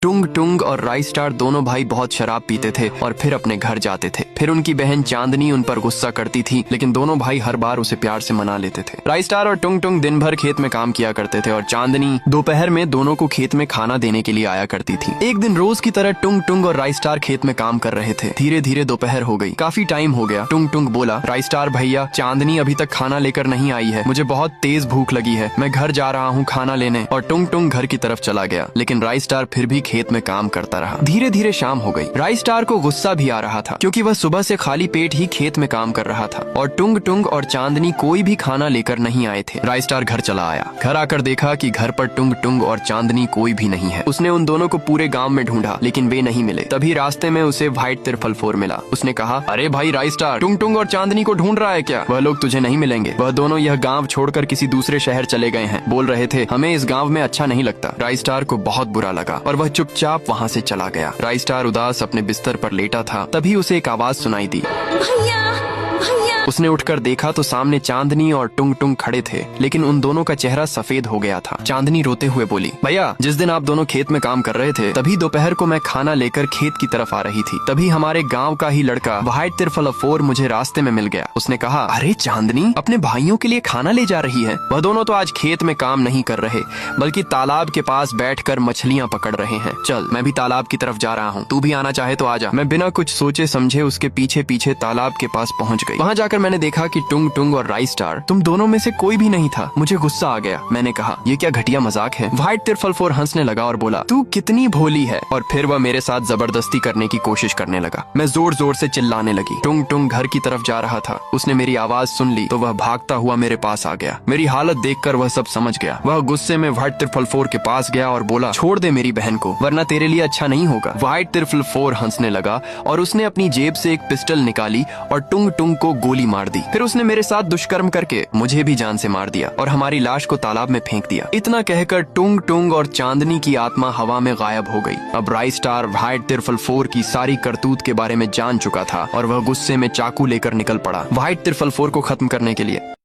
टुंग टुंग और राई स्टार दोनों भाई बहुत शराब पीते थे और फिर अपने घर जाते थे। फिर उनकी बहन चांदनी उन पर गुस्सा करती थी, लेकिन दोनों भाई हर बार उसे प्यार से मना लेते थे। राई स्टार और टुंग टुंग दिन भर खेत में काम किया करते थे और चांदनी दोपहर में दोनों को खेत में खाना देने के लिए आया करती थी। एक दिन रोज की तरह टुंग टुंग और राई स्टार खेत में काम कर रहे थे। धीरे धीरे दोपहर हो गई, काफी टाइम हो गया। टुंग टुंग बोला, राई स्टार भैया, चांदनी अभी तक खाना लेकर नहीं आई है, मुझे बहुत तेज भूख लगी है, मैं घर जा रहा हूँ खाना लेने। और टुंग टुंग घर की तरफ चला गया, लेकिन राई स्टार फिर भी खेत में काम करता रहा। धीरे धीरे शाम हो गई। राई स्टार को गुस्सा भी आ रहा था, क्योंकि वह सुबह से खाली पेट ही खेत में काम कर रहा था और टुंग टुंग और चांदनी कोई भी खाना लेकर नहीं आए थे। राई स्टार घर चला आया। घर आकर देखा कि घर पर टुंग टुंग और चांदनी कोई भी नहीं है। उसने उन दोनों को पूरे गांव में ढूंढा, लेकिन वे नहीं मिले। तभी रास्ते में उसे व्हाइट तिरफल फोर मिला। उसने कहा, अरे भाई राई स्टार, टुंग टुंग और चांदनी को ढूंढ रहा है क्या? वह लोग तुझे नहीं मिलेंगे, वह दोनों यह गाँव छोड़कर किसी दूसरे शहर चले गए हैं। बोल रहे थे हमें इस गाँव में अच्छा नहीं लगता। राई स्टार को बहुत बुरा लगा और वह चुपचाप वहाँ से चला गया। राई स्टार उदास अपने बिस्तर पर लेटा था, तभी उसे एक आवाज सुनाई दी। भैया भैया। उसने उठकर देखा तो सामने चांदनी और टुंग टुंग खड़े थे, लेकिन उन दोनों का चेहरा सफेद हो गया था। चांदनी रोते हुए बोली, भैया, जिस दिन आप दोनों खेत में काम कर रहे थे, तभी दोपहर को मैं खाना लेकर खेत की तरफ आ रही थी। तभी हमारे गांव का ही लड़का व्हाइट तिरफल फोर मुझे रास्ते में मिल गया। उसने कहा, अरे चांदनी अपने भाइयों के लिए खाना ले जा रही है। वह दोनों तो आज खेत में काम नहीं कर रहे, बल्कि तालाब के पास बैठकर मछलियाँ पकड़ रहे हैं। चल, मैं भी तालाब की तरफ जा रहा हूँ, तू भी आना चाहे तो आजा। मैं बिना कुछ सोचे समझे उसके पीछे पीछे तालाब के पास पहुँच गई। वहाँ जाकर मैंने देखा कि टुंग टुंग और राई स्टार, तुम दोनों में से कोई भी नहीं था। मुझे गुस्सा आ गया। मैंने कहा, ये क्या घटिया मजाक है? व्हाइट तिरफल फोर हंसने लगा और बोला, तू कितनी भोली है। और फिर वह मेरे साथ जबरदस्ती करने की कोशिश करने लगा। मैं जोर जोर से चिल्लाने लगी। टुंग टुंग घर की तरफ जा रहा था। उसने मेरी आवाज सुन ली तो वह भागता हुआ मेरे पास आ गया। मेरी हालत देखकर वह सब समझ गया। वह गुस्से में व्हाइट तिरफल फोर के पास गया और बोला, छोड़ दे मेरी बहन को, वरना तेरे लिए अच्छा नहीं होगा। व्हाइट तिरफल फोर हंसने लगा और उसने अपनी जेब से एक पिस्टल निकाली और टुंग टुंग को गोली मार दी। फिर उसने मेरे साथ दुष्कर्म करके मुझे भी जान से मार दिया और हमारी लाश को तालाब में फेंक दिया। इतना कहकर टुंग टुंग और चांदनी की आत्मा हवा में गायब हो गई। अब राई स्टार व्हाइट तिरफल फोर की सारी करतूत के बारे में जान चुका था और वह गुस्से में चाकू लेकर निकल पड़ा व्हाइट तिरफल फोर को खत्म करने के लिए।